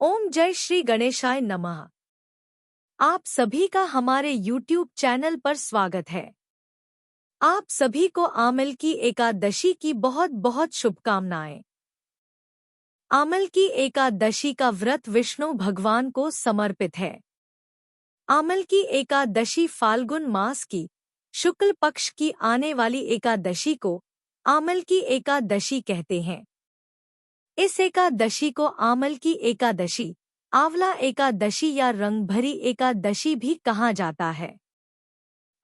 ओम जय श्री गणेशाय नमः। आप सभी का हमारे YouTube चैनल पर स्वागत है। आप सभी को आमल की एकादशी की बहुत बहुत शुभकामनाएं। आमल की एकादशी का व्रत विष्णु भगवान को समर्पित है। आमल की एकादशी फाल्गुन मास की शुक्ल पक्ष की आने वाली एकादशी को आमल की एकादशी कहते हैं। इस एकादशी को आमल की एकादशी, आंवला एकादशी या रंगभरी एकादशी भी कहा जाता है।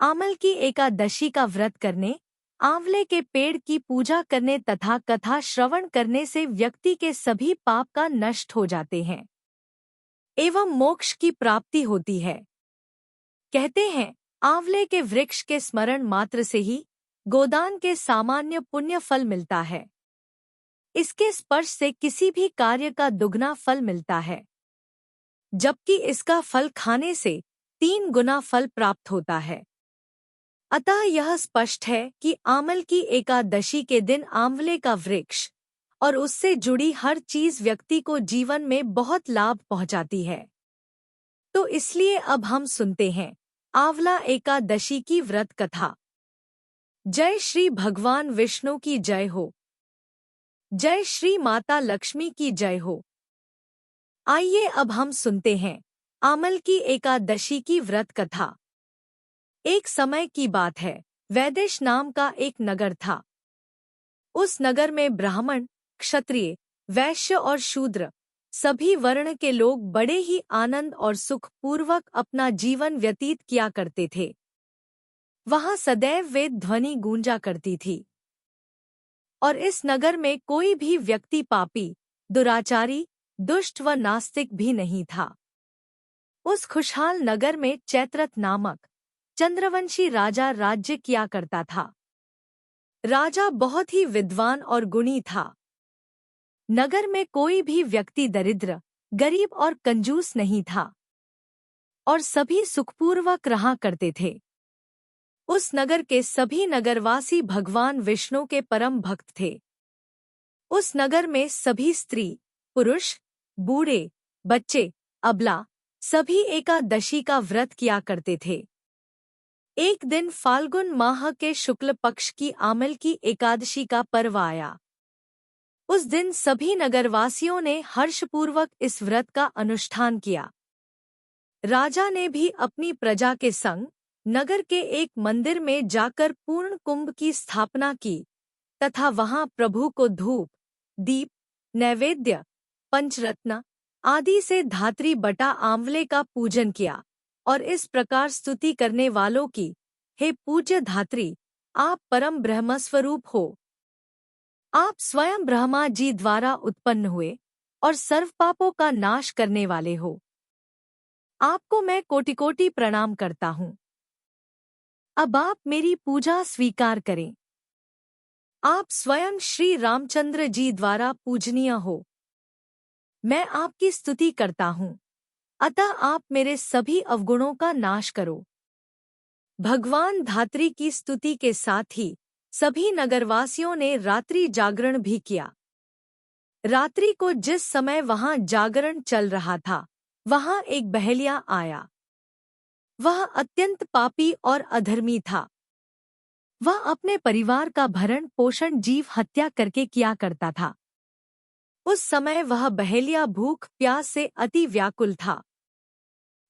आमल की एकादशी का व्रत करने, आंवले के पेड़ की पूजा करने तथा कथा श्रवण करने से व्यक्ति के सभी पाप का नष्ट हो जाते हैं एवं मोक्ष की प्राप्ति होती है। कहते हैं, आंवले के वृक्ष के स्मरण मात्र से ही गोदान के सामान्य पुण्य फल मिलता है। इसके स्पर्श से किसी भी कार्य का दुगना फल मिलता है, जबकि इसका फल खाने से 3 गुना फल प्राप्त होता है। अतः यह स्पष्ट है कि आमल की एकादशी के दिन आंवले का वृक्ष और उससे जुड़ी हर चीज व्यक्ति को जीवन में बहुत लाभ पहुंचाती है। तो इसलिए अब हम सुनते हैं आंवला एकादशी की व्रत कथा। जय श्री भगवान विष्णु की जय हो। जय श्री माता लक्ष्मी की जय हो। आइए अब हम सुनते हैं आमल की एकादशी की व्रत कथा। एक समय की बात है, वैदेश नाम का एक नगर था। उस नगर में ब्राह्मण, क्षत्रिय, वैश्य और शूद्र सभी वर्ण के लोग बड़े ही आनंद और सुख पूर्वक अपना जीवन व्यतीत किया करते थे। वहां सदैव वेद ध्वनि गूंजा करती थी और इस नगर में कोई भी व्यक्ति पापी, दुराचारी, दुष्ट व नास्तिक भी नहीं था। उस खुशहाल नगर में चैत्रथ नामक चंद्रवंशी राजा राज्य किया करता था। राजा बहुत ही विद्वान और गुणी था। नगर में कोई भी व्यक्ति दरिद्र, गरीब और कंजूस नहीं था और सभी सुखपूर्वक रहा करते थे। उस नगर के सभी नगरवासी भगवान विष्णु के परम भक्त थे। उस नगर में सभी स्त्री, पुरुष, बूढ़े, बच्चे, अबला सभी एकादशी का व्रत किया करते थे। एक दिन फाल्गुन माह के शुक्ल पक्ष की आमल की एकादशी का पर्व आया। उस दिन सभी नगरवासियों ने हर्षपूर्वक इस व्रत का अनुष्ठान किया। राजा ने भी अपनी प्रजा के संग नगर के एक मंदिर में जाकर पूर्ण कुंभ की स्थापना की तथा वहां प्रभु को धूप, दीप, नैवेद्य, पंचरत्न आदि से धात्री बटा आंवले का पूजन किया और इस प्रकार स्तुति करने वालों की, हे पूज्य धात्री, आप परम ब्रह्म स्वरूप हो। आप स्वयं ब्रह्मा जी द्वारा उत्पन्न हुए और सर्व पापों का नाश करने वाले हो। आपको मैं कोटि कोटि प्रणाम करता हूँ। अब आप मेरी पूजा स्वीकार करें। आप स्वयं श्री रामचंद्र जी द्वारा पूजनीय हो। मैं आपकी स्तुति करता हूँ, अतः आप मेरे सभी अवगुणों का नाश करो। भगवान धात्री की स्तुति के साथ ही सभी नगरवासियों ने रात्रि जागरण भी किया। रात्रि को जिस समय वहां जागरण चल रहा था, वहां एक बहेलिया आया। वह अत्यंत पापी और अधर्मी था। वह अपने परिवार का भरण पोषण जीव हत्या करके किया करता था। उस समय वह बहेलिया भूख प्यास से अति व्याकुल था।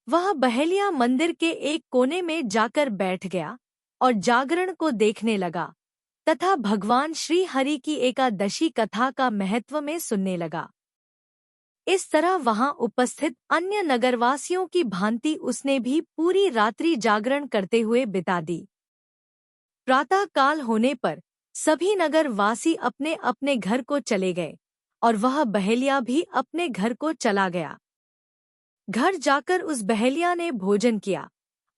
वह बहेलिया मंदिर के एक कोने में जाकर बैठ गया और जागरण को देखने लगा तथा भगवान श्री हरि की एकादशी कथा का महत्व में सुनने लगा। इस तरह वहां उपस्थित अन्य नगरवासियों की भांति उसने भी पूरी रात्रि जागरण करते हुए बिता दी। प्रातः काल होने पर सभी नगरवासी अपने अपने घर को चले गए और वह बहेलिया भी अपने घर को चला गया। घर जाकर उस बहेलिया ने भोजन किया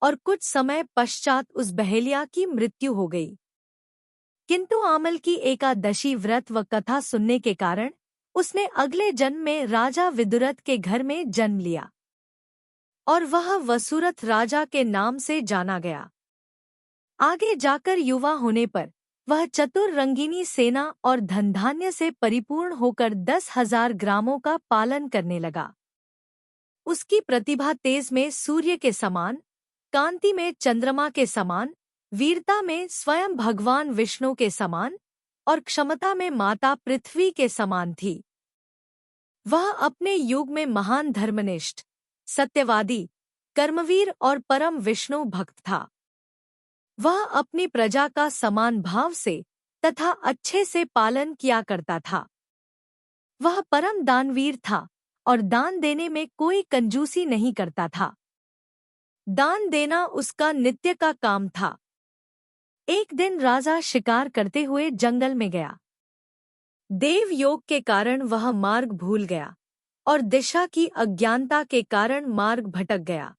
और कुछ समय पश्चात उस बहेलिया की मृत्यु हो गई। किंतु आमल की एकादशी व्रत व कथा सुनने के कारण उसने अगले जन्म में राजा विदुरथ के घर में जन्म लिया और वह वसुरथ राजा के नाम से जाना गया। आगे जाकर युवा होने पर वह चतुर रंगीनी सेना और धन धान्य से परिपूर्ण होकर 10,000 ग्रामों का पालन करने लगा। उसकी प्रतिभा तेज में सूर्य के समान, कांति में चंद्रमा के समान, वीरता में स्वयं भगवान विष्णु के समान और क्षमता में माता पृथ्वी के समान थी। वह अपने युग में महान धर्मनिष्ठ, सत्यवादी, कर्मवीर और परम विष्णु भक्त था। वह अपनी प्रजा का समान भाव से तथा अच्छे से पालन किया करता था। वह परम दानवीर था और दान देने में कोई कंजूसी नहीं करता था। दान देना उसका नित्य का काम था। एक दिन राजा शिकार करते हुए जंगल में गया। देव योग के कारण वह मार्ग भूल गया और दिशा की अज्ञानता के कारण मार्ग भटक गया।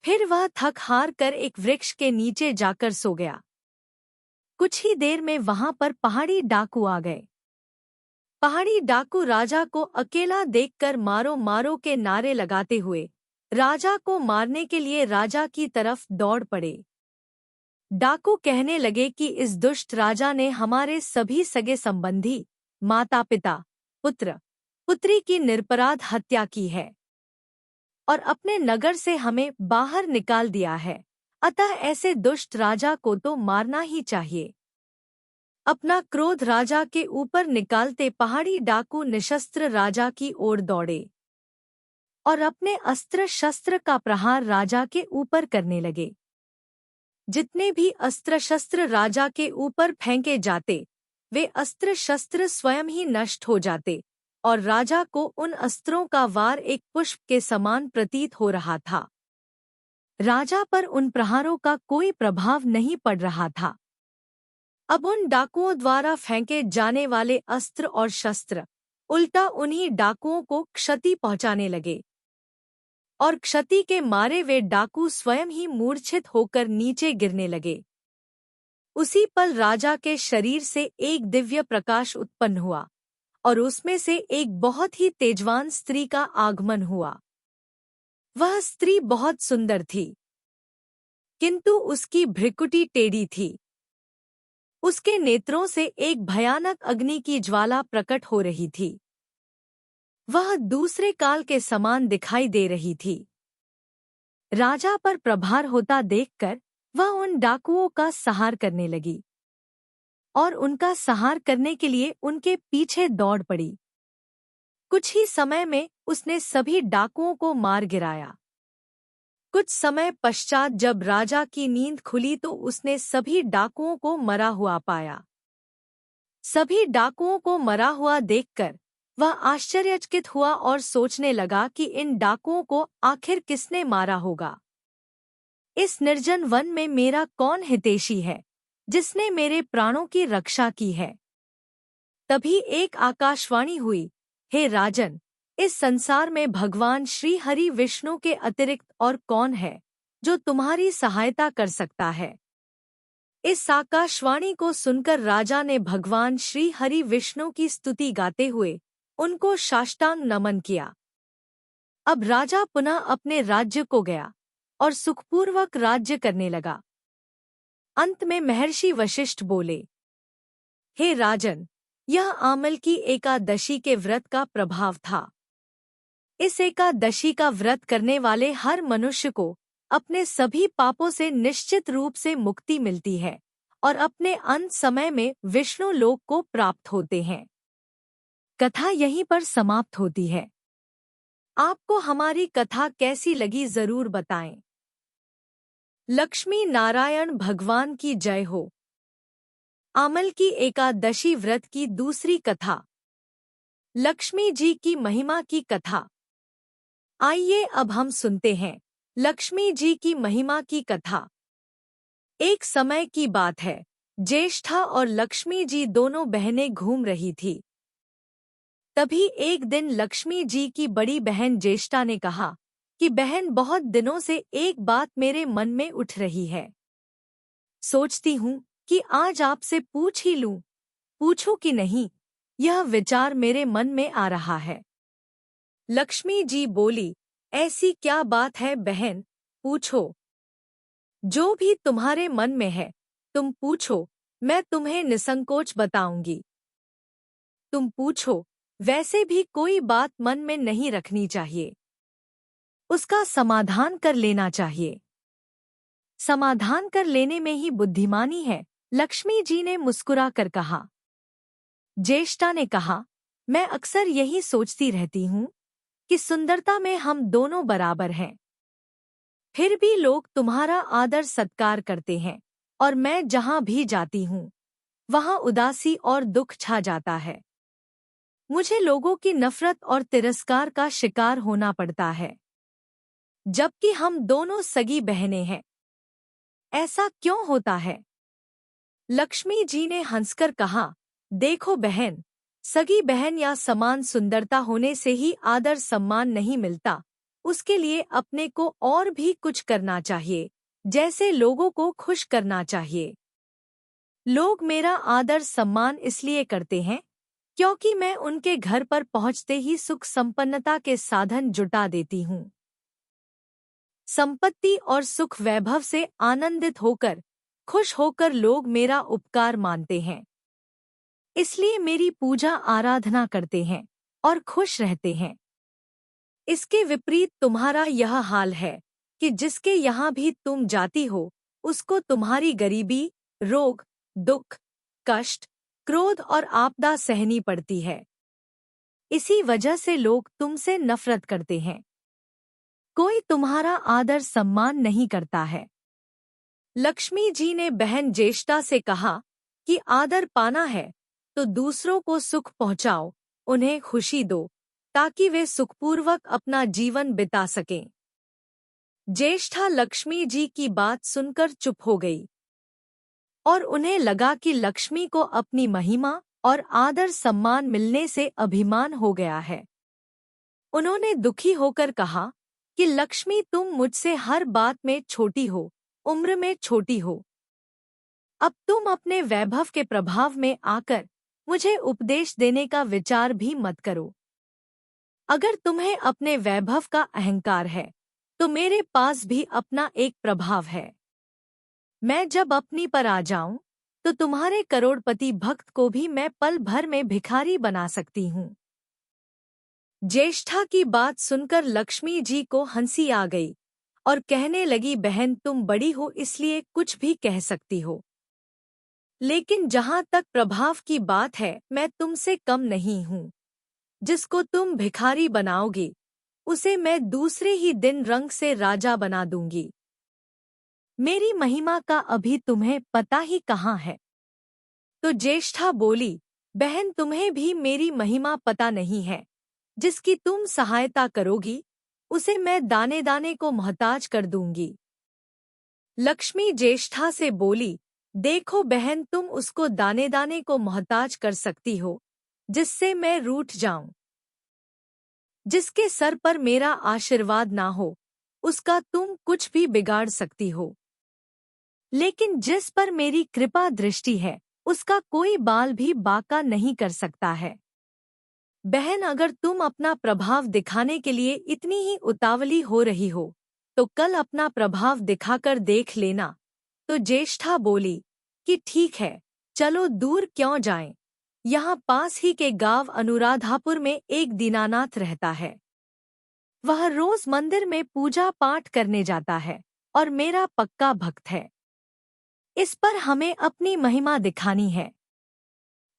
फिर वह थक हार कर एक वृक्ष के नीचे जाकर सो गया। कुछ ही देर में वहां पर पहाड़ी डाकू आ गए। पहाड़ी डाकू राजा को अकेला देखकर मारो मारो के नारे लगाते हुए राजा को मारने के लिए राजा की तरफ दौड़ पड़े। डाकू कहने लगे कि इस दुष्ट राजा ने हमारे सभी सगे संबंधी, माता पिता, पुत्र पुत्री की निरपराध हत्या की है और अपने नगर से हमें बाहर निकाल दिया है। अतः ऐसे दुष्ट राजा को तो मारना ही चाहिए। अपना क्रोध राजा के ऊपर निकालते पहाड़ी डाकू निशस्त्र राजा की ओर दौड़े और अपने अस्त्र शस्त्र का प्रहार राजा के ऊपर करने लगे। जितने भी अस्त्र शस्त्र राजा के ऊपर फेंके जाते, वे अस्त्र शस्त्र स्वयं ही नष्ट हो जाते और राजा को उन अस्त्रों का वार एक पुष्प के समान प्रतीत हो रहा था। राजा पर उन प्रहारों का कोई प्रभाव नहीं पड़ रहा था। अब उन डाकुओं द्वारा फेंके जाने वाले अस्त्र और शस्त्र उल्टा उन्हीं डाकुओं को क्षति पहुंचाने लगे और क्षति के मारे वे डाकू स्वयं ही मूर्छित होकर नीचे गिरने लगे। उसी पल राजा के शरीर से एक दिव्य प्रकाश उत्पन्न हुआ और उसमें से एक बहुत ही तेजवान स्त्री का आगमन हुआ। वह स्त्री बहुत सुंदर थी, किंतु उसकी भ्रिकुटी टेढ़ी थी। उसके नेत्रों से एक भयानक अग्नि की ज्वाला प्रकट हो रही थी। वह दूसरे काल के समान दिखाई दे रही थी। राजा पर प्रहार होता देखकर वह उन डाकुओं का संहार करने लगी और उनका संहार करने के लिए उनके पीछे दौड़ पड़ी। कुछ ही समय में उसने सभी डाकुओं को मार गिराया। कुछ समय पश्चात जब राजा की नींद खुली तो उसने सभी डाकुओं को मरा हुआ पाया। सभी डाकुओं को मरा हुआ देखकर वह आश्चर्यचकित हुआ और सोचने लगा कि इन डाकुओं को आखिर किसने मारा होगा। इस निर्जन वन में मेरा कौन हितैषी है जिसने मेरे प्राणों की रक्षा की है। तभी एक आकाशवाणी हुई, हे राजन, इस संसार में भगवान श्री हरि विष्णु के अतिरिक्त और कौन है जो तुम्हारी सहायता कर सकता है। इस आकाशवाणी को सुनकर राजा ने भगवान श्री हरि विष्णु की स्तुति गाते हुए उनको साष्टांग नमन किया। अब राजा पुनः अपने राज्य को गया और सुखपूर्वक राज्य करने लगा। अंत में महर्षि वशिष्ठ बोले, हे राजन, यह आमल की एकादशी के व्रत का प्रभाव था। इस एकादशी का व्रत करने वाले हर मनुष्य को अपने सभी पापों से निश्चित रूप से मुक्ति मिलती है और अपने अंत समय में विष्णु लोक को प्राप्त होते हैं। कथा यहीं पर समाप्त होती है। आपको हमारी कथा कैसी लगी जरूर बताएं। लक्ष्मी नारायण भगवान की जय हो। आमल की एकादशी व्रत की दूसरी कथा, लक्ष्मी जी की महिमा की कथा। आइए अब हम सुनते हैं लक्ष्मी जी की महिमा की कथा। एक समय की बात है, ज्येष्ठा और लक्ष्मी जी दोनों बहनें घूम रही थी। तभी एक दिन लक्ष्मी जी की बड़ी बहन ज्येष्ठा ने कहा कि बहन, बहुत दिनों से एक बात मेरे मन में उठ रही है। सोचती हूँ कि आज आपसे पूछ ही लूं। पूछूं कि नहीं, यह विचार मेरे मन में आ रहा है। लक्ष्मी जी बोली, ऐसी क्या बात है बहन, पूछो। जो भी तुम्हारे मन में है तुम पूछो, मैं तुम्हें निसंकोच बताऊंगी। तुम पूछो, वैसे भी कोई बात मन में नहीं रखनी चाहिए। उसका समाधान कर लेना चाहिए। समाधान कर लेने में ही बुद्धिमानी है, लक्ष्मी जी ने मुस्कुरा कर कहा। ज्येष्ठा ने कहा, मैं अक्सर यही सोचती रहती हूँ कि सुंदरता में हम दोनों बराबर हैं। फिर भी लोग तुम्हारा आदर सत्कार करते हैं और मैं जहाँ भी जाती हूँ वहाँ उदासी और दुख छा जाता है। मुझे लोगों की नफरत और तिरस्कार का शिकार होना पड़ता है, जबकि हम दोनों सगी बहनें हैं। ऐसा क्यों होता है? लक्ष्मी जी ने हंसकर कहा, देखो बहन, सगी बहन या समान सुंदरता होने से ही आदर सम्मान नहीं मिलता। उसके लिए अपने को और भी कुछ करना चाहिए, जैसे लोगों को खुश करना चाहिए। लोग मेरा आदर सम्मान इसलिए करते हैं क्योंकि मैं उनके घर पर पहुंचते ही सुख संपन्नता के साधन जुटा देती हूँ। संपत्ति और सुख वैभव से आनंदित होकर, खुश होकर लोग मेरा उपकार मानते हैं, इसलिए मेरी पूजा आराधना करते हैं और खुश रहते हैं। इसके विपरीत तुम्हारा यह हाल है कि जिसके यहाँ भी तुम जाती हो उसको तुम्हारी गरीबी, रोग, दुख, कष्ट, क्रोध और आपदा सहनी पड़ती है। इसी वजह से लोग तुमसे नफरत करते हैं। कोई तुम्हारा आदर सम्मान नहीं करता है। लक्ष्मी जी ने बहन ज्येष्ठा से कहा कि आदर पाना है तो दूसरों को सुख पहुंचाओ, उन्हें खुशी दो, ताकि वे सुखपूर्वक अपना जीवन बिता सकें। ज्येष्ठा लक्ष्मी जी की बात सुनकर चुप हो गई और उन्हें लगा कि लक्ष्मी को अपनी महिमा और आदर सम्मान मिलने से अभिमान हो गया है। उन्होंने दुखी होकर कहा कि लक्ष्मी, तुम मुझसे हर बात में छोटी हो, उम्र में छोटी हो। अब तुम अपने वैभव के प्रभाव में आकर मुझे उपदेश देने का विचार भी मत करो। अगर तुम्हें अपने वैभव का अहंकार है तो मेरे पास भी अपना एक प्रभाव है। मैं जब अपनी पर आ जाऊं तो तुम्हारे करोड़पति भक्त को भी मैं पल भर में भिखारी बना सकती हूँ। ज्येष्ठा की बात सुनकर लक्ष्मी जी को हंसी आ गई और कहने लगी, बहन, तुम बड़ी हो इसलिए कुछ भी कह सकती हो, लेकिन जहाँ तक प्रभाव की बात है मैं तुमसे कम नहीं हूँ। जिसको तुम भिखारी बनाओगी उसे मैं दूसरे ही दिन रंग से राजा बना दूंगी। मेरी महिमा का अभी तुम्हें पता ही कहाँ है। तो ज्येष्ठा बोली, बहन, तुम्हें भी मेरी महिमा पता नहीं है। जिसकी तुम सहायता करोगी उसे मैं दाने दाने को मोहताज कर दूंगी। लक्ष्मी ज्येष्ठा से बोली, देखो बहन, तुम उसको दाने दाने को मोहताज कर सकती हो जिससे मैं रूठ जाऊं। जिसके सर पर मेरा आशीर्वाद ना हो उसका तुम कुछ भी बिगाड़ सकती हो, लेकिन जिस पर मेरी कृपा दृष्टि है उसका कोई बाल भी बांका नहीं कर सकता है। बहन, अगर तुम अपना प्रभाव दिखाने के लिए इतनी ही उतावली हो रही हो तो कल अपना प्रभाव दिखाकर देख लेना। तो ज्येष्ठा बोली कि ठीक है, चलो दूर क्यों जाएं। यहाँ पास ही के गांव अनुराधापुर में एक दीनानाथ रहता है। वह रोज मंदिर में पूजा पाठ करने जाता है और मेरा पक्का भक्त है। इस पर हमें अपनी महिमा दिखानी है।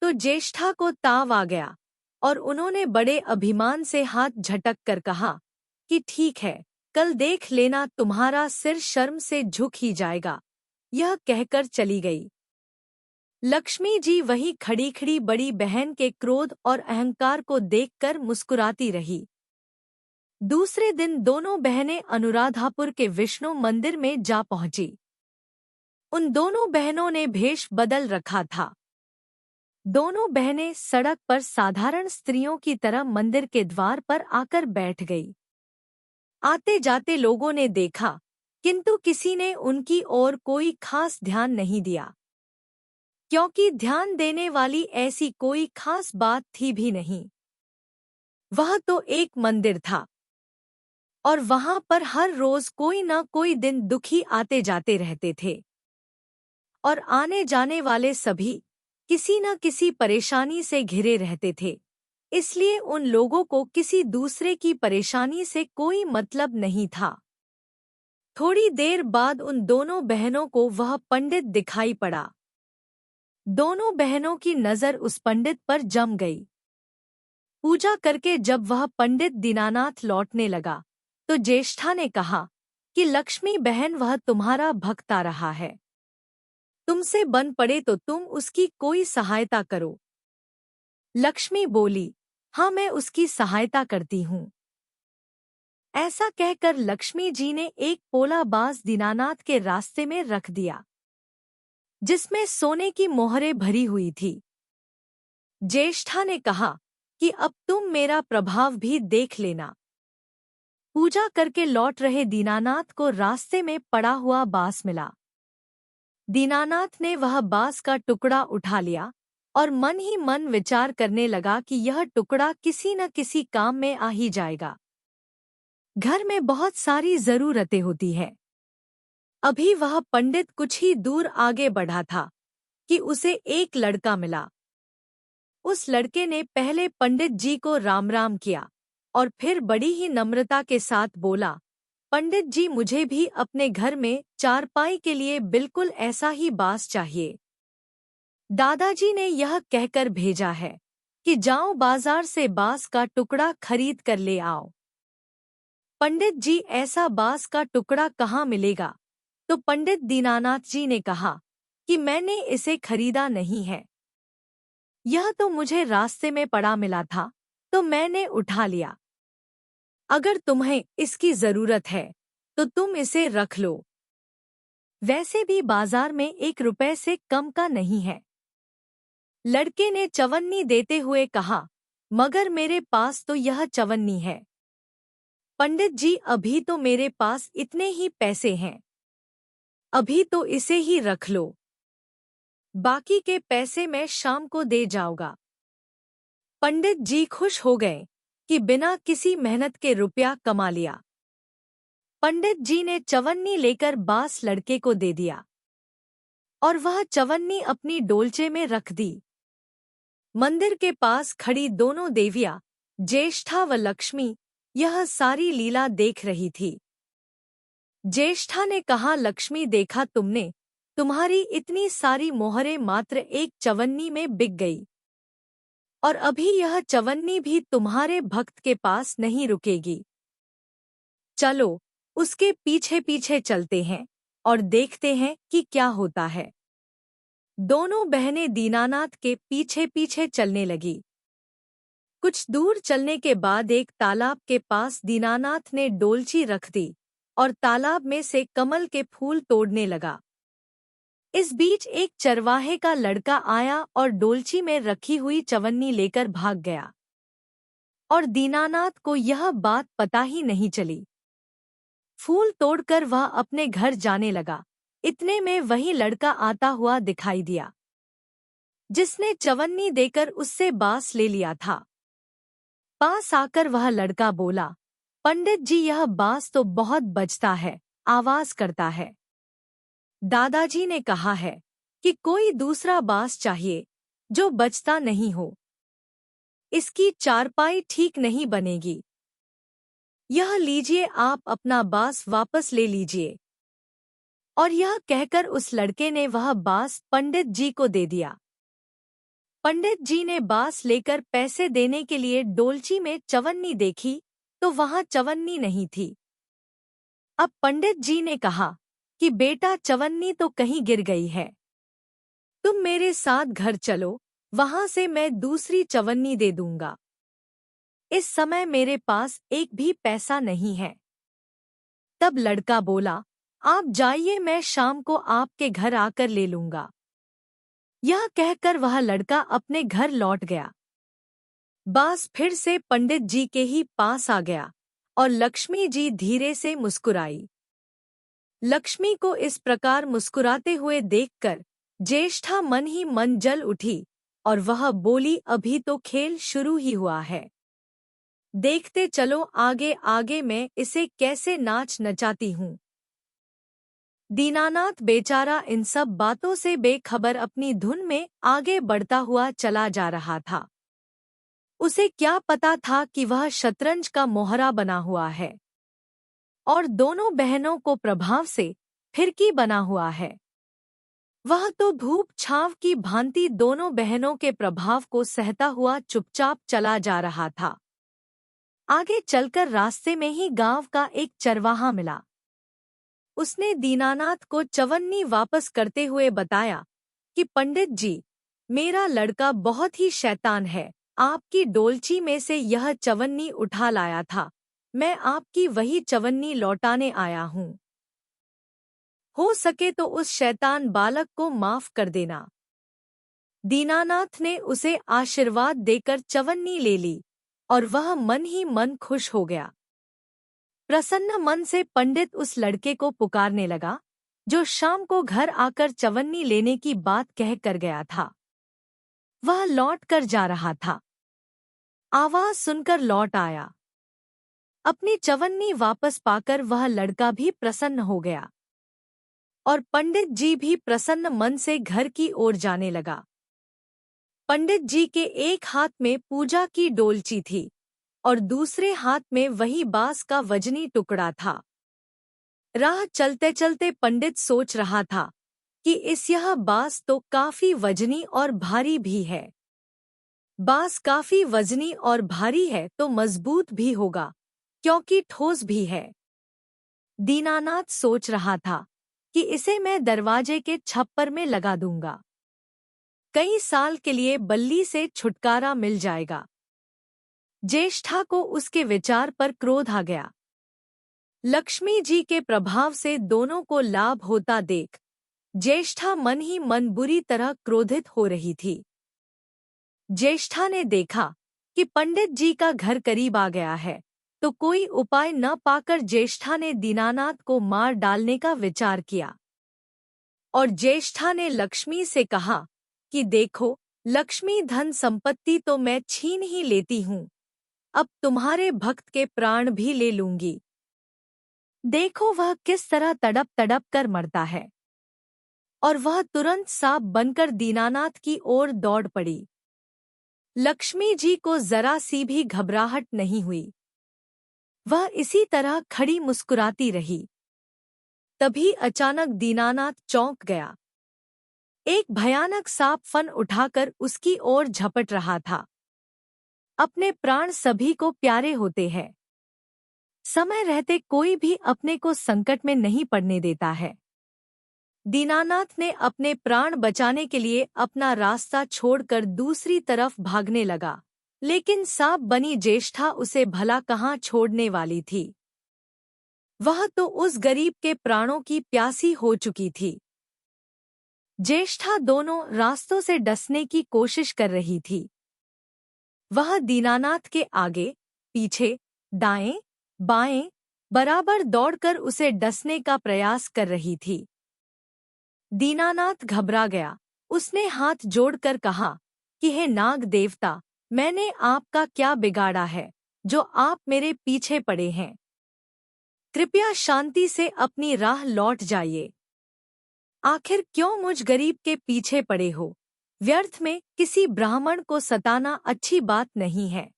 तो ज्येष्ठा को ताव आ गया और उन्होंने बड़े अभिमान से हाथ झटक कर कहा कि ठीक है, कल देख लेना, तुम्हारा सिर शर्म से झुक ही जाएगा। यह कहकर चली गई। लक्ष्मी जी वहीं खड़ी खड़ी बड़ी बहन के क्रोध और अहंकार को देखकर मुस्कुराती रही। दूसरे दिन दोनों बहनें अनुराधापुर के विष्णु मंदिर में जा पहुंची। उन दोनों बहनों ने भेष बदल रखा था। दोनों बहनें सड़क पर साधारण स्त्रियों की तरह मंदिर के द्वार पर आकर बैठ गई। आते जाते लोगों ने देखा, किंतु किसी ने उनकी ओर कोई खास ध्यान नहीं दिया, क्योंकि ध्यान देने वाली ऐसी कोई खास बात थी भी नहीं। वह तो एक मंदिर था और वहां पर हर रोज कोई न कोई दिन दुखी आते जाते रहते थे और आने जाने वाले सभी किसी न किसी परेशानी से घिरे रहते थे। इसलिए उन लोगों को किसी दूसरे की परेशानी से कोई मतलब नहीं था। थोड़ी देर बाद उन दोनों बहनों को वह पंडित दिखाई पड़ा। दोनों बहनों की नज़र उस पंडित पर जम गई। पूजा करके जब वह पंडित दीनानाथ लौटने लगा तो ज्येष्ठा ने कहा कि लक्ष्मी बहन वह तुम्हारा भक्त आ रहा है, तुमसे बन पड़े तो तुम उसकी कोई सहायता करो। लक्ष्मी बोली, हाँ मैं उसकी सहायता करती हूँ। ऐसा कहकर लक्ष्मी जी ने एक पोला बाज दीनानाथ के रास्ते में रख दिया जिसमें सोने की मोहरें भरी हुई थी। ज्येष्ठा ने कहा कि अब तुम मेरा प्रभाव भी देख लेना। पूजा करके लौट रहे दीनानाथ को रास्ते में पड़ा हुआ बांस मिला। दीनानाथ ने वह बांस का टुकड़ा उठा लिया और मन ही मन विचार करने लगा कि यह टुकड़ा किसी न किसी काम में आ ही जाएगा। घर में बहुत सारी जरूरतें होती है। अभी वह पंडित कुछ ही दूर आगे बढ़ा था कि उसे एक लड़का मिला। उस लड़के ने पहले पंडित जी को राम राम किया और फिर बड़ी ही नम्रता के साथ बोला, पंडित जी मुझे भी अपने घर में चारपाई के लिए बिल्कुल ऐसा ही बांस चाहिए। दादाजी ने यह कहकर भेजा है कि जाओ बाजार से बांस का टुकड़ा खरीद कर ले आओ। पंडित जी ऐसा बांस का टुकड़ा कहाँ मिलेगा? तो पंडित दीनानाथ जी ने कहा कि मैंने इसे खरीदा नहीं है, यह तो मुझे रास्ते में पड़ा मिला था तो मैंने उठा लिया। अगर तुम्हें इसकी जरूरत है तो तुम इसे रख लो, वैसे भी बाजार में 1 रुपए से कम का नहीं है। लड़के ने चवन्नी देते हुए कहा, मगर मेरे पास तो यह चवन्नी है। पंडित जी अभी तो मेरे पास इतने ही पैसे हैं, अभी तो इसे ही रख लो, बाकी के पैसे मैं शाम को दे जाऊंगा। पंडित जी खुश हो गए कि बिना किसी मेहनत के रुपया कमा लिया। पंडित जी ने चवन्नी लेकर बांस लड़के को दे दिया और वह चवन्नी अपनी डोलचे में रख दी। मंदिर के पास खड़ी दोनों देवियां, ज्येष्ठा व लक्ष्मी, यह सारी लीला देख रही थी। ज्येष्ठा ने कहा, लक्ष्मी देखा तुमने, तुम्हारी इतनी सारी मोहरें मात्र एक चवन्नी में बिक गई और अभी यह चवन्नी भी तुम्हारे भक्त के पास नहीं रुकेगी। चलो उसके पीछे पीछे चलते हैं और देखते हैं कि क्या होता है। दोनों बहनें दीनानाथ के पीछे पीछे चलने लगी। कुछ दूर चलने के बाद एक तालाब के पास दीनानाथ ने डोलची रख दी और तालाब में से कमल के फूल तोड़ने लगा। इस बीच एक चरवाहे का लड़का आया और डोलची में रखी हुई चवन्नी लेकर भाग गया और दीनानाथ को यह बात पता ही नहीं चली। फूल तोड़कर वह अपने घर जाने लगा। इतने में वही लड़का आता हुआ दिखाई दिया जिसने चवन्नी देकर उससे बांस ले लिया था। पास आकर वह लड़का बोला, पंडित जी यह बांस तो बहुत बजता है, आवाज करता है। दादाजी ने कहा है कि कोई दूसरा बांस चाहिए जो बजता नहीं हो, इसकी चारपाई ठीक नहीं बनेगी। यह लीजिए, आप अपना बांस वापस ले लीजिए। और यह कहकर उस लड़के ने वह बांस पंडित जी को दे दिया। पंडित जी ने बांस लेकर पैसे देने के लिए डोलची में चवन्नी देखी तो वहां चवन्नी नहीं थी। अब पंडित जी ने कहा कि बेटा चवन्नी तो कहीं गिर गई है, तुम मेरे साथ घर चलो, वहां से मैं दूसरी चवन्नी दे दूंगा। इस समय मेरे पास एक भी पैसा नहीं है। तब लड़का बोला, आप जाइए, मैं शाम को आपके घर आकर ले लूंगा। यह कहकर वह लड़का अपने घर लौट गया। बांस फिर से पंडित जी के ही पास आ गया और लक्ष्मी जी धीरे से मुस्कुराई। लक्ष्मी को इस प्रकार मुस्कुराते हुए देखकर ज्येष्ठा मन ही मन जल उठी और वह बोली, अभी तो खेल शुरू ही हुआ है, देखते चलो आगे आगे मैं इसे कैसे नाच नचाती हूँ। दीनानाथ बेचारा इन सब बातों से बेखबर अपनी धुन में आगे बढ़ता हुआ चला जा रहा था। उसे क्या पता था कि वह शतरंज का मोहरा बना हुआ है और दोनों बहनों को प्रभाव से फिरकी बना हुआ है। वह तो धूप छांव की भांति दोनों बहनों के प्रभाव को सहता हुआ चुपचाप चला जा रहा था। आगे चलकर रास्ते में ही गांव का एक चरवाहा मिला। उसने दीनानाथ को चवन्नी वापस करते हुए बताया कि पंडित जी, मेरा लड़का बहुत ही शैतान है। आपकी डोलची में से यह चवन्नी उठा लाया था। मैं आपकी वही चवन्नी लौटाने आया हूँ। हो सके तो उस शैतान बालक को माफ कर देना। दीनानाथ ने उसे आशीर्वाद देकर चवन्नी ले ली और वह मन ही मन खुश हो गया। प्रसन्न मन से पंडित उस लड़के को पुकारने लगा, जो शाम को घर आकर चवन्नी लेने की बात कह कर गया था। वह लौट कर जा रहा था। आवाज सुनकर लौट आया। अपनी चवन्नी वापस पाकर वह लड़का भी प्रसन्न हो गया और पंडित जी भी प्रसन्न मन से घर की ओर जाने लगा। पंडित जी के एक हाथ में पूजा की डोलची थी और दूसरे हाथ में वही बांस का वजनी टुकड़ा था। राह चलते चलते पंडित सोच रहा था कि यह बांस तो काफी वजनी और भारी भी है। बांस काफी वजनी और भारी है तो मजबूत भी होगा, क्योंकि ठोस भी है। दीनानाथ सोच रहा था कि इसे मैं दरवाजे के छप्पर में लगा दूंगा। कई साल के लिए बल्ली से छुटकारा मिल जाएगा। ज्येष्ठा को उसके विचार पर क्रोध आ गया। लक्ष्मी जी के प्रभाव से दोनों को लाभ होता देख ज्येष्ठा मन ही मन बुरी तरह क्रोधित हो रही थी। ज्येष्ठा ने देखा कि पंडित जी का घर करीब आ गया है, तो कोई उपाय न पाकर ज्येष्ठा ने दीनानाथ को मार डालने का विचार किया। और ज्येष्ठा ने लक्ष्मी से कहा कि देखो, लक्ष्मी धन संपत्ति तो मैं छीन ही लेती हूँ, अब तुम्हारे भक्त के प्राण भी ले लूंगी। देखो वह किस तरह तड़प तड़प कर मरता है। और वह तुरंत सांप बनकर दीनानाथ की ओर दौड़ पड़ी। लक्ष्मी जी को जरा सी भी घबराहट नहीं हुई। वह इसी तरह खड़ी मुस्कुराती रही। तभी अचानक दीनानाथ चौंक गया। एक भयानक सांप फन उठाकर उसकी ओर झपट रहा था। अपने प्राण सभी को प्यारे होते हैं। समय रहते कोई भी अपने को संकट में नहीं पड़ने देता है। दीनानाथ ने अपने प्राण बचाने के लिए अपना रास्ता छोड़कर दूसरी तरफ भागने लगा, लेकिन सांप बनी ज्येष्ठा उसे भला कहाँ छोड़ने वाली थी। वह तो उस गरीब के प्राणों की प्यासी हो चुकी थी। ज्येष्ठा दोनों रास्तों से डसने की कोशिश कर रही थी। वह दीनानाथ के आगे, पीछे, दाएं, बाएं बराबर दौड़कर उसे डसने का प्रयास कर रही थी। दीनानाथ घबरा गया। उसने हाथ जोड़कर कहा कि हे नाग देवता, मैंने आपका क्या बिगाड़ा है जो आप मेरे पीछे पड़े हैं? कृपया शांति से अपनी राह लौट जाइए। आखिर क्यों मुझ गरीब के पीछे पड़े हो? व्यर्थ में किसी ब्राह्मण को सताना अच्छी बात नहीं है।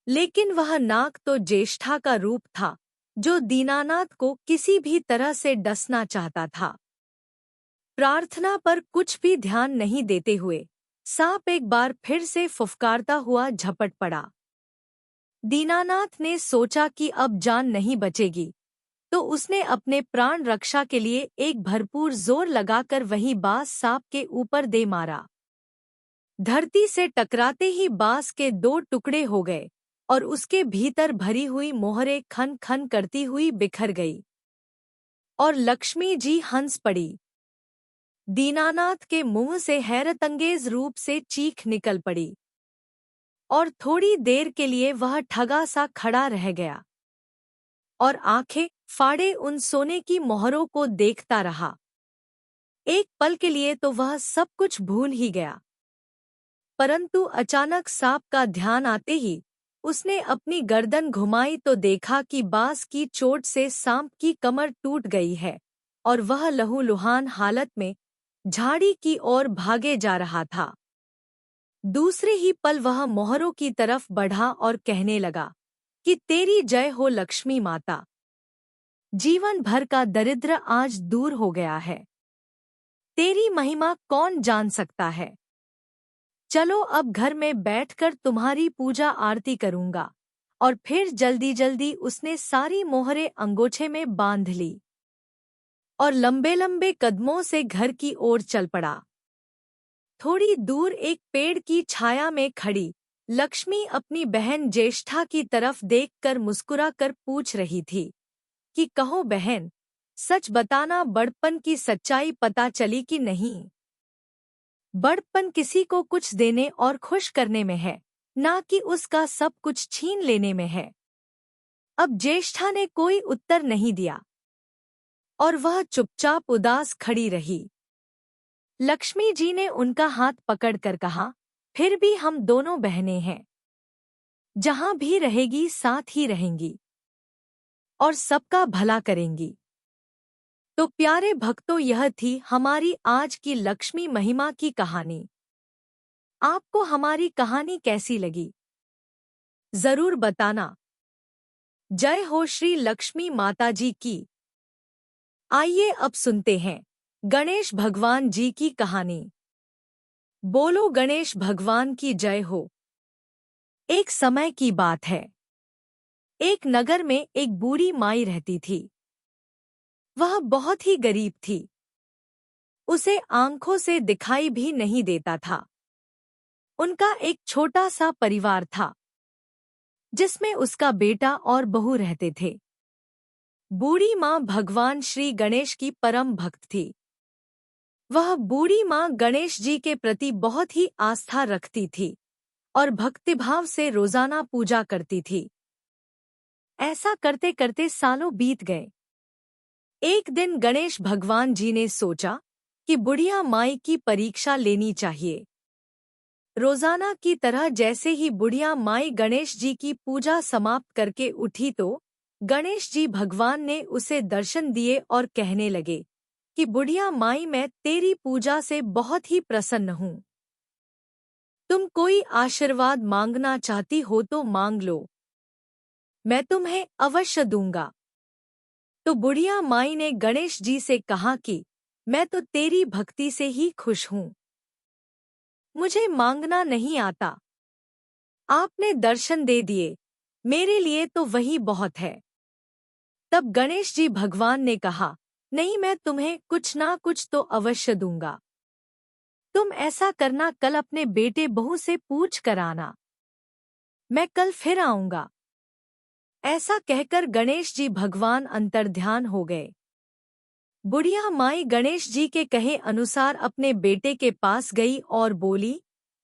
लेकिन वह नाग तो ज्येष्ठा का रूप था, जो दीनानाथ को किसी भी तरह से डसना चाहता था। प्रार्थना पर कुछ भी ध्यान नहीं देते हुए सांप एक बार फिर से फुफकारता हुआ झपट पड़ा। दीनानाथ ने सोचा कि अब जान नहीं बचेगी, तो उसने अपने प्राण रक्षा के लिए एक भरपूर जोर लगाकर वही बांस सांप के ऊपर दे मारा। धरती से टकराते ही बांस के 2 टुकड़े हो गए और उसके भीतर भरी हुई मोहरें खन खन करती हुई बिखर गई और लक्ष्मी जी हंस पड़ी। दीनानाथ के मुंह से हैरतअंगेज रूप से चीख निकल पड़ी और थोड़ी देर के लिए वह ठगा सा खड़ा रह गया और आंखें फाड़े उन सोने की मोहरों को देखता रहा। एक पल के लिए तो वह सब कुछ भूल ही गया, परंतु अचानक सांप का ध्यान आते ही उसने अपनी गर्दन घुमाई तो देखा कि बांस की चोट से सांप की कमर टूट गई है और वह लहूलुहान हालत में झाड़ी की ओर भागे जा रहा था। दूसरे ही पल वह मोहरों की तरफ बढ़ा और कहने लगा कि तेरी जय हो लक्ष्मी माता। जीवन भर का दरिद्र आज दूर हो गया है। तेरी महिमा कौन जान सकता है। चलो अब घर में बैठकर तुम्हारी पूजा आरती करूंगा। और फिर जल्दी जल्दी उसने सारी मोहरें अंगोछे में बांध ली और लंबे लंबे कदमों से घर की ओर चल पड़ा। थोड़ी दूर एक पेड़ की छाया में खड़ी लक्ष्मी अपनी बहन ज्येष्ठा की तरफ देखकर मुस्कुरा कर पूछ रही थी कि कहो बहन, सच बताना, बड़पन की सच्चाई पता चली कि नहीं। बड़पन किसी को कुछ देने और खुश करने में है, ना कि उसका सब कुछ छीन लेने में है। अब ज्येष्ठा ने कोई उत्तर नहीं दिया और वह चुपचाप उदास खड़ी रही। लक्ष्मी जी ने उनका हाथ पकड़कर कहा, फिर भी हम दोनों बहनें हैं। जहां भी रहेगी साथ ही रहेंगी और सबका भला करेंगी। तो प्यारे भक्तों, यह थी हमारी आज की लक्ष्मी महिमा की कहानी। आपको हमारी कहानी कैसी लगी जरूर बताना। जय हो श्री लक्ष्मी माता जी की। आइए अब सुनते हैं गणेश भगवान जी की कहानी। बोलो गणेश भगवान की जय हो। एक समय की बात है। एक नगर में एक बूढ़ी माई रहती थी। वह बहुत ही गरीब थी। उसे आंखों से दिखाई भी नहीं देता था। उनका एक छोटा सा परिवार था जिसमें उसका बेटा और बहू रहते थे। बूढ़ी माँ भगवान श्री गणेश की परम भक्त थी। वह बूढ़ी माँ गणेश जी के प्रति बहुत ही आस्था रखती थी और भक्तिभाव से रोजाना पूजा करती थी। ऐसा करते करते सालों बीत गए। एक दिन गणेश भगवान जी ने सोचा कि बुढ़िया माई की परीक्षा लेनी चाहिए। रोजाना की तरह जैसे ही बुढ़िया माई गणेश जी की पूजा समाप्त करके उठी तो गणेश जी भगवान ने उसे दर्शन दिए और कहने लगे कि बुढ़िया माई, मैं तेरी पूजा से बहुत ही प्रसन्न हूँ। तुम कोई आशीर्वाद मांगना चाहती हो तो मांग लो, मैं तुम्हें अवश्य दूंगा। तो बुढ़िया माई ने गणेश जी से कहा कि मैं तो तेरी भक्ति से ही खुश हूँ, मुझे मांगना नहीं आता। आपने दर्शन दे दिए, मेरे लिए तो वही बहुत है। तब गणेश जी भगवान ने कहा, नहीं, मैं तुम्हें कुछ ना कुछ तो अवश्य दूंगा। तुम ऐसा करना, कल अपने बेटे बहू से पूछ कर आना, मैं कल फिर आऊंगा। ऐसा कहकर गणेश जी भगवान अंतर्ध्यान हो गए। बुढ़िया माई गणेश जी के कहे अनुसार अपने बेटे के पास गई और बोली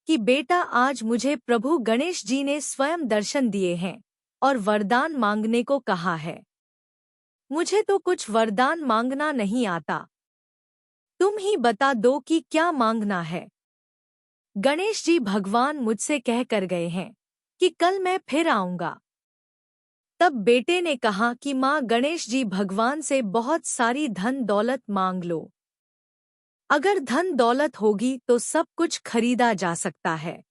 कि बेटा, आज मुझे प्रभु गणेश जी ने स्वयं दर्शन दिए हैं और वरदान मांगने को कहा है। मुझे तो कुछ वरदान मांगना नहीं आता, तुम ही बता दो कि क्या मांगना है। गणेश जी भगवान मुझसे कह कर गए हैं कि कल मैं फिर आऊंगा। तब बेटे ने कहा कि माँ, गणेश जी भगवान से बहुत सारी धन दौलत मांग लो। अगर धन दौलत होगी तो सब कुछ खरीदा जा सकता है।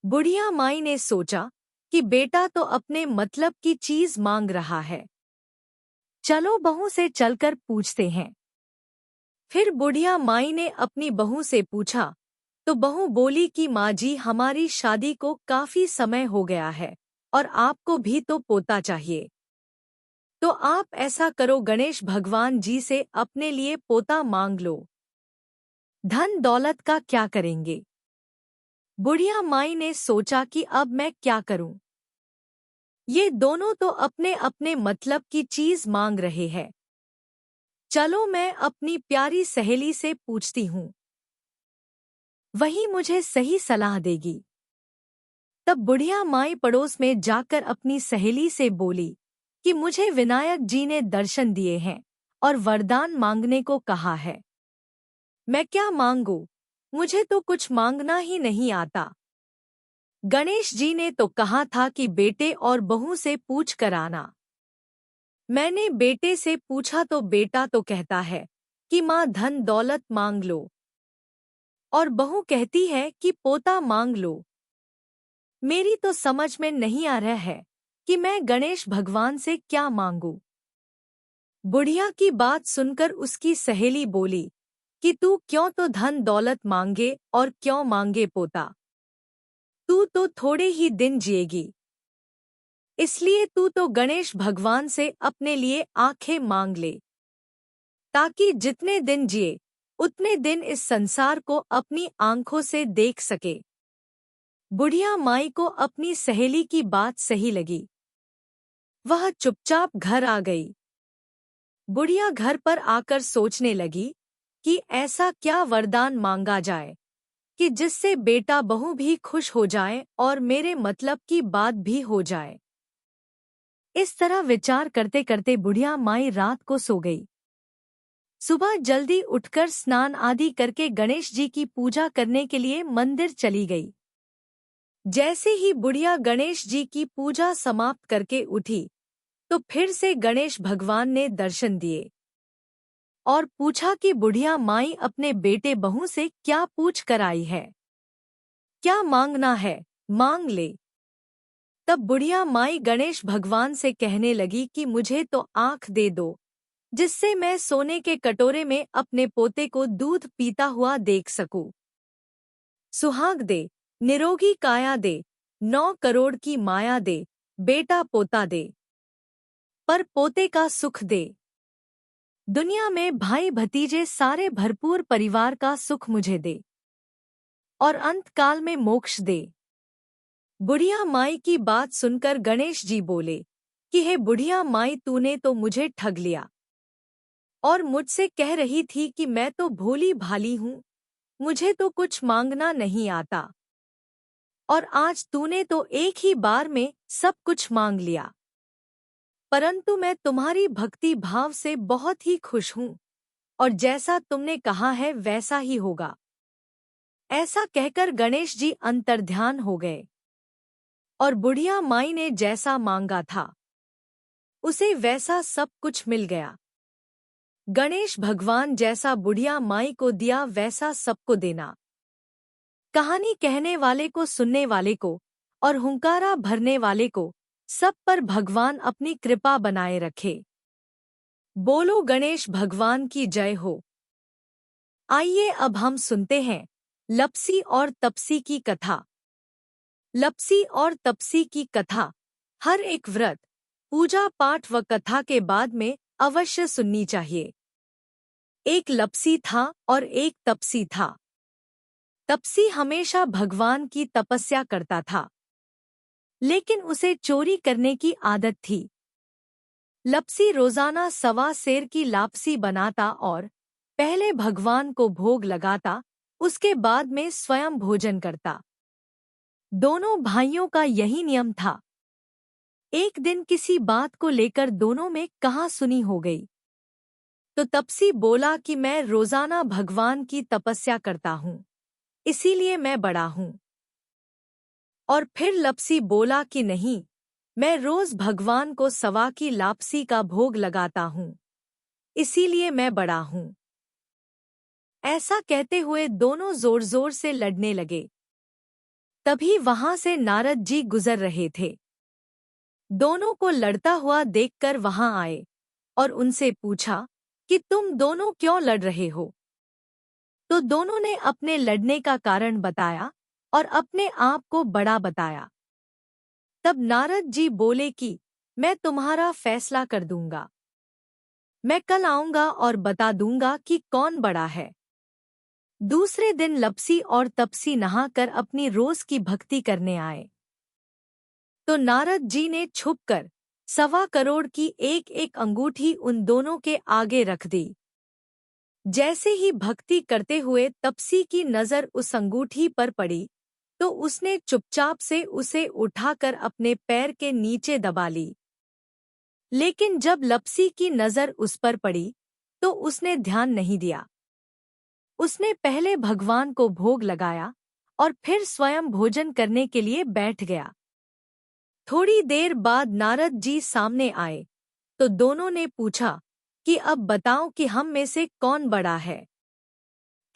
बुढ़िया माई ने सोचा कि बेटा तो अपने मतलब की चीज मांग रहा है, चलो बहू से चलकर पूछते हैं। फिर बुढ़िया माई ने अपनी बहू से पूछा तो बहू बोली कि माँ जी, हमारी शादी को काफी समय हो गया है और आपको भी तो पोता चाहिए। तो आप ऐसा करो, गणेश भगवान जी से अपने लिए पोता मांग लो। धन दौलत का क्या करेंगे। बुढ़िया माई ने सोचा कि अब मैं क्या करूं। ये दोनों तो अपने अपने मतलब की चीज मांग रहे हैं। चलो मैं अपनी प्यारी सहेली से पूछती हूँ, वही मुझे सही सलाह देगी। तब बुढ़िया माई पड़ोस में जाकर अपनी सहेली से बोली कि मुझे विनायक जी ने दर्शन दिए हैं और वरदान मांगने को कहा है। मैं क्या मांगूं, मुझे तो कुछ मांगना ही नहीं आता। गणेश जी ने तो कहा था कि बेटे और बहू से पूछ कर आना। मैंने बेटे से पूछा तो बेटा तो कहता है कि माँ, धन दौलत मांग लो। और बहू कहती है कि पोता मांग लो। मेरी तो समझ में नहीं आ रहा है कि मैं गणेश भगवान से क्या मांगू। बुढ़िया की बात सुनकर उसकी सहेली बोली कि तू क्यों तो धन दौलत मांगे और क्यों मांगे पोता। तू तो थोड़े ही दिन जिएगी, इसलिए तू तो गणेश भगवान से अपने लिए आंखें मांग ले, ताकि जितने दिन जिए उतने दिन इस संसार को अपनी आंखों से देख सके। बुढ़िया माई को अपनी सहेली की बात सही लगी। वह चुपचाप घर आ गई। बुढ़िया घर पर आकर सोचने लगी कि ऐसा क्या वरदान मांगा जाए कि जिससे बेटा बहू भी खुश हो जाए और मेरे मतलब की बात भी हो जाए। इस तरह विचार करते करते बुढ़िया माई रात को सो गई। सुबह जल्दी उठकर स्नान आदि करके गणेश जी की पूजा करने के लिए मंदिर चली गई। जैसे ही बुढ़िया गणेश जी की पूजा समाप्त करके उठी तो फिर से गणेश भगवान ने दर्शन दिए और पूछा कि बुढ़िया माई अपने बेटे बहू से क्या पूछ कर आई है, क्या मांगना है मांग ले। तब बुढ़िया माई गणेश भगवान से कहने लगी कि मुझे तो आंख दे दो, जिससे मैं सोने के कटोरे में अपने पोते को दूध पीता हुआ देख सकूं। सुहाग दे, निरोगी काया दे, 9 करोड़ की माया दे, बेटा पोता दे, पर पोते का सुख दे। दुनिया में भाई भतीजे सारे भरपूर परिवार का सुख मुझे दे और अंत काल में मोक्ष दे। बुढ़िया माई की बात सुनकर गणेश जी बोले कि हे बुढ़िया माई, तूने तो मुझे ठग लिया और मुझसे कह रही थी कि मैं तो भोली भाली हूँ, मुझे तो कुछ मांगना नहीं आता, और आज तूने तो एक ही बार में सब कुछ मांग लिया। परंतु मैं तुम्हारी भक्ति भाव से बहुत ही खुश हूँ और जैसा तुमने कहा है वैसा ही होगा। ऐसा कहकर गणेश जी अंतर्ध्यान हो गए और बुढ़िया माई ने जैसा मांगा था उसे वैसा सब कुछ मिल गया। गणेश भगवान जैसा बुढ़िया माई को दिया वैसा सबको देना। कहानी कहने वाले को, सुनने वाले को और हुंकारा भरने वाले को, सब पर भगवान अपनी कृपा बनाए रखे। बोलो गणेश भगवान की जय हो। आइए अब हम सुनते हैं लपसी और तपसी की कथा। लपसी और तपसी की कथा हर एक व्रत, पूजा पाठ व कथा के बाद में अवश्य सुननी चाहिए। एक लपसी था और एक तपसी था। तपसी हमेशा भगवान की तपस्या करता था, लेकिन उसे चोरी करने की आदत थी। लपसी रोजाना 1.25 सेर की लापसी बनाता और पहले भगवान को भोग लगाता, उसके बाद में स्वयं भोजन करता। दोनों भाइयों का यही नियम था। एक दिन किसी बात को लेकर दोनों में कहासुनी हो गई, तो तपसी बोला कि मैं रोजाना भगवान की तपस्या करता हूँ, इसीलिए मैं बड़ा हूँ। और फिर लपसी बोला कि नहीं, मैं रोज भगवान को 1.25 की लापसी का भोग लगाता हूँ, इसीलिए मैं बड़ा हूँ। ऐसा कहते हुए दोनों जोर जोर से लड़ने लगे। तभी वहां से नारद जी गुजर रहे थे। दोनों को लड़ता हुआ देखकर वहां आए और उनसे पूछा कि तुम दोनों क्यों लड़ रहे हो। तो दोनों ने अपने लड़ने का कारण बताया और अपने आप को बड़ा बताया। तब नारद जी बोले कि मैं तुम्हारा फैसला कर दूंगा। मैं कल आऊंगा और बता दूंगा कि कौन बड़ा है। दूसरे दिन लपसी और तपसी नहाकर अपनी रोज की भक्ति करने आए। तो नारद जी ने छुपकर 1.25 करोड़ की एक एक अंगूठी उन दोनों के आगे रख दी। जैसे ही भक्ति करते हुए तपसी की नजर उस अंगूठी पर पड़ी, तो उसने चुपचाप से उसे उठाकर अपने पैर के नीचे दबा ली। लेकिन जब लपसी की नजर उस पर पड़ी, तो उसने ध्यान नहीं दिया। उसने पहले भगवान को भोग लगाया और फिर स्वयं भोजन करने के लिए बैठ गया। थोड़ी देर बाद नारद जी सामने आए, तो दोनों ने पूछा कि अब बताओ कि हम में से कौन बड़ा है।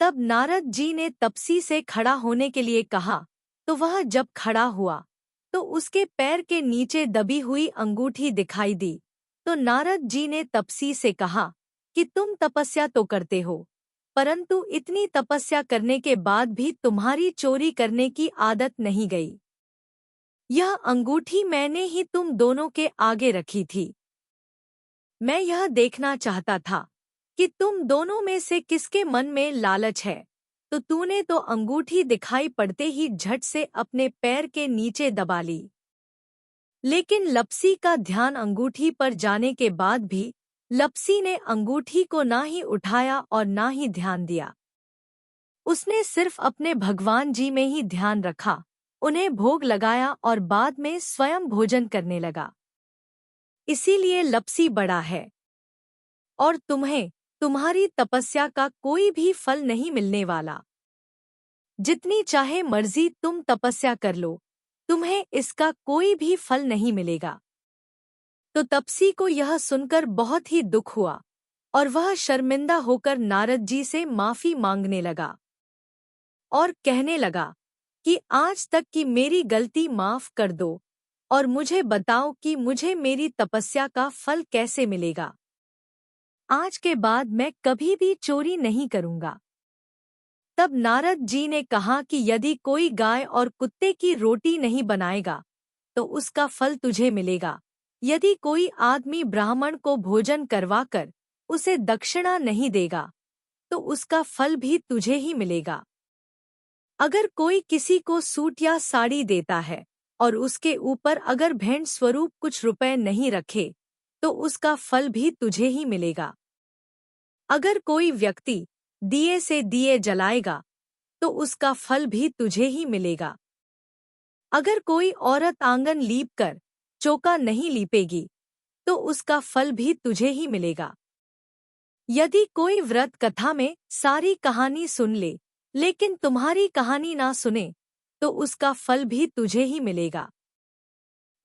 तब नारद जी ने तपसी से खड़ा होने के लिए कहा, तो वह जब खड़ा हुआ तो उसके पैर के नीचे दबी हुई अंगूठी दिखाई दी। तो नारद जी ने तपसी से कहा कि तुम तपस्या तो करते हो, परंतु इतनी तपस्या करने के बाद भी तुम्हारी चोरी करने की आदत नहीं गई। यह अंगूठी मैंने ही तुम दोनों के आगे रखी थी। मैं यह देखना चाहता था कि तुम दोनों में से किसके मन में लालच है, तो तूने तो अंगूठी दिखाई पड़ते ही झट से अपने पैर के नीचे दबा ली। लेकिन लपसी का ध्यान अंगूठी पर जाने के बाद भी लपसी ने अंगूठी को ना ही उठाया और ना ही ध्यान दिया। उसने सिर्फ अपने भगवान जी में ही ध्यान रखा, उन्हें भोग लगाया और बाद में स्वयं भोजन करने लगा। इसीलिए लपसी बड़ा है और तुम्हें तुम्हारी तपस्या का कोई भी फल नहीं मिलने वाला। जितनी चाहे मर्जी तुम तपस्या कर लो, तुम्हें इसका कोई भी फल नहीं मिलेगा। तो तपसी को यह सुनकर बहुत ही दुख हुआ और वह शर्मिंदा होकर नारद जी से माफी मांगने लगा और कहने लगा कि आज तक की मेरी गलती माफ कर दो और मुझे बताओ कि मुझे मेरी तपस्या का फल कैसे मिलेगा। आज के बाद मैं कभी भी चोरी नहीं करूंगा। तब नारद जी ने कहा कि यदि कोई गाय और कुत्ते की रोटी नहीं बनाएगा तो उसका फल तुझे मिलेगा। यदि कोई आदमी ब्राह्मण को भोजन करवाकर उसे दक्षिणा नहीं देगा तो उसका फल भी तुझे ही मिलेगा। अगर कोई किसी को सूट या साड़ी देता है और उसके ऊपर अगर भेंट स्वरूप कुछ रुपए नहीं रखे तो उसका फल भी तुझे ही मिलेगा। अगर कोई व्यक्ति दिए से दिए जलाएगा तो उसका फल भी तुझे ही मिलेगा। अगर कोई औरत आंगन लीप कर चौका नहीं लीपेगी तो उसका फल भी तुझे ही मिलेगा। यदि कोई व्रत कथा में सारी कहानी सुन ले लेकिन तुम्हारी कहानी ना सुने तो उसका फल भी तुझे ही मिलेगा।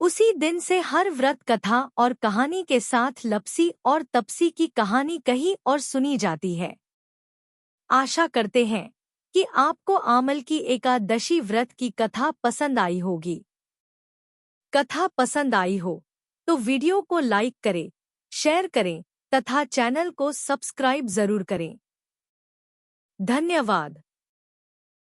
उसी दिन से हर व्रत कथा और कहानी के साथ लपसी और तपसी की कहानी कही और सुनी जाती है। आशा करते हैं कि आपको आमल की एकादशी व्रत की कथा पसंद आई होगी। कथा पसंद आई हो तो वीडियो को लाइक करें, शेयर करें तथा चैनल को सब्सक्राइब जरूर करें। धन्यवाद।